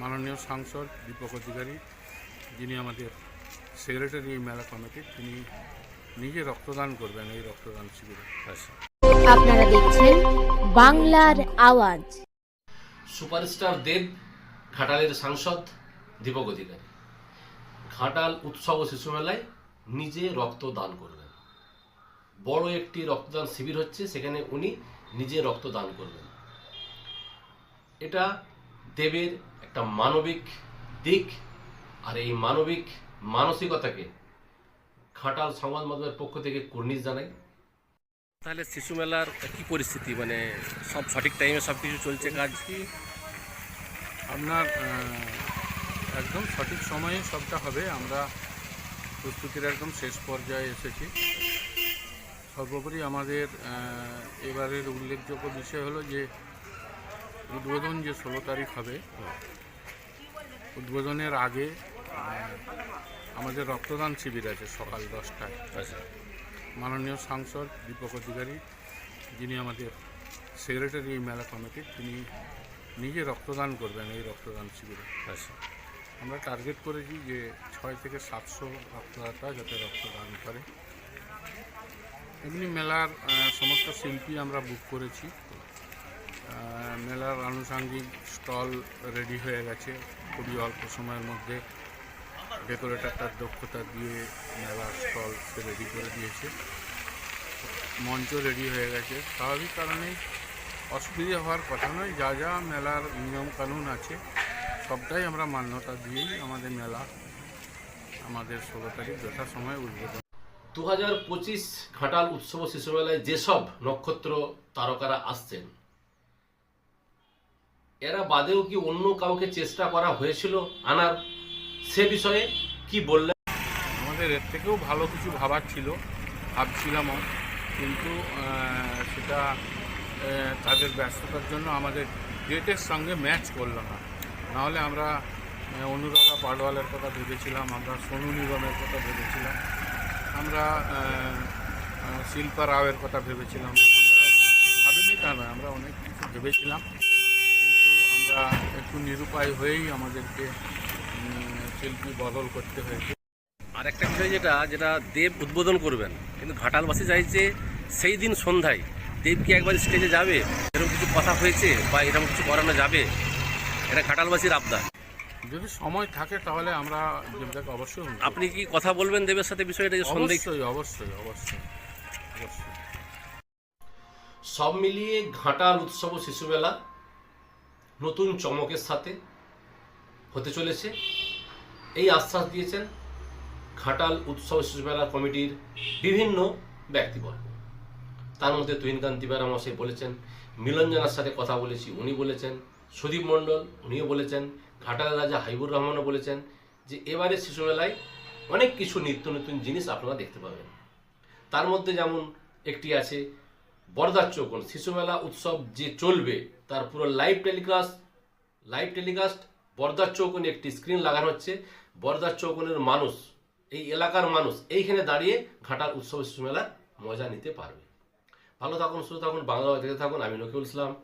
মাননীয় সাংসদ দীপক অধিকারী, যিনি আমাদের সেক্রেটারি এই মেলা কমিটির, তিনি নিজে রক্তদান করবেন এই রক্তদান শিবিরে। আপনারা দেখছেন বাংলার আওয়াজ। সুপারস্টার দেব ঘাটালের সাংসদ দীপক অধিকারী ঘাটাল উৎসব ও শিশু মেলায় নিজে রক্তদান করবেন। বড় একটি রক্তদান শিবির হচ্ছে, সেখানে উনি নিজে রক্তদান করবেন। এটা দেবের একটা মানবিক দিক, আর এই মানবিক মানসিকতাকে ঘাটাল সংবাদ মাধ্যমের পক্ষ থেকে কুর্নিশ জানাই। তাহলে শিশু মেলার কি পরিস্থিতি, মানে সব সঠিক টাইমে সব কিছু চলছে কাজ কি? আপনার একদম সঠিক সময়ে সবটা হবে। আমরা প্রস্তুতির একদম শেষ পর্যায়ে এসেছি। সর্বোপরি আমাদের এবারের উল্লেখযোগ্য বিষয় হলো যে উদ্বোধন যে 16 তারিখ হবে, উদ্বোধনের আগে আমাদের রক্তদান শিবির আছে সকাল 10টায়। মাননীয় সাংসদ দীপক অধিকারী, যিনি আমাদের সেক্রেটারি এই মেলা কমিটির, তিনি নিজে রক্তদান করবেন এই রক্তদান শিবিরে। আমরা টার্গেট করেছি যে 600 থেকে 700 রক্তদাতা যাতে রক্তদান করে। এমনি মেলার সমস্ত শিল্পী আমরা বুক করেছি। মেলার আনুষঙ্গিক স্টল রেডি হয়ে গেছে। খুবই অল্প সময়ের মধ্যে ডেকোরেটরটার দক্ষতা দিয়ে মেলার স্টল সে রেডি করে দিয়েছে। মঞ্চ রেডি হয়ে গেছে। স্বাভাবিক কারণেই অসুবিধা হওয়ার কথা নয়। যা যা মেলার নিয়মকানুন আছে সবটাই আমরা মান্যতা দিয়েই আমাদের মেলা আমাদের 16 তারিখ যথাসময়ে উদ্বোধন। 2025 ঘাটাল উৎসব ও শিশু মেলায় যেসব নক্ষত্র তারকারা আসছেন, এরা বাদেও কি অন্য কাউকে চেষ্টা করা হয়েছিল আনার, সে বিষয়ে কি বললেন? আমাদের এর থেকেও ভালো কিছু ভাবার ছিল, ভাবছিলামও, কিন্তু সেটা তাদের ব্যস্ততার জন্য আমাদের ডেটের সঙ্গে ম্যাচ করলো না। নাহলে আমরা অনুরাধা পাডওয়ালের কথা ভেবেছিলাম, আমরা সোনু নিগমের কথা ভেবেছিলাম, আমরা শিল্পা রাওয়ের কথা ভেবেছিলাম। আমরা ভাবিনি তা নয়, আমরা অনেক কিছু ভেবেছিলাম, কিন্তু আমরা একটু নিরুপায় হয়েই আমাদেরকে শিল্পী বদল করতে হয়েছে। আর একটা বিষয় যেটা দেব উদ্বোধন করবেন, কিন্তু ঘাটালবাসী চাইছে সেই দিন সন্ধ্যায় দেব কি একবার স্টেজে যাবে, এরকম কিছু কথা হয়েছে বা এরকম কিছু করানো যাবে? এটা ঘাটালবাসীর আবদার। যদি সময় থাকে তাহলে আমরা দেবদাকে অবশ্যই। আপনি কি কথা বলবেন দেবের সাথে বিষয়টা? অবশ্যই অবশ্যই অবশ্যই অবশ্যই। সব মিলিয়ে ঘাটাল উৎসব ও শিশু মেলা নতুন চমকের সাথে হতে চলেছে, এই আশ্বাস দিয়েছেন ঘাটাল উৎসব শিশু মেলা কমিটির বিভিন্ন ব্যক্তিবর্গ। তার মধ্যে তুহিনকান্তি বেরা মশাই বলেছেন, মিলন জানার সাথে কথা বলেছি, উনি বলেছেন, সুদীপ মণ্ডল উনিও বলেছেন, ঘাটালের রাজা হাইবুর রহমানও বলেছেন যে এবারে শিশু মেলায় অনেক কিছু নিত্য নতুন জিনিস আপনারা দেখতে পাবেন। তার মধ্যে যেমন একটি আছে বরদার চৌকন শিশু মেলা উৎসব যে চলবে তার পুরো লাইভ টেলিকাস্ট বরদার চৌকনে একটি স্ক্রিন লাগানো হচ্ছে। বরদার চৌকনের মানুষ, এই এলাকার মানুষ এইখানে দাঁড়িয়ে ঘাটাল উৎসব শিশু মেলার মজা নিতে পারবে। ভালো থাকুন, সুস্থ থাকুন, বাংলা দেখতে থাকুন। আমি নকিউল ইসলাম।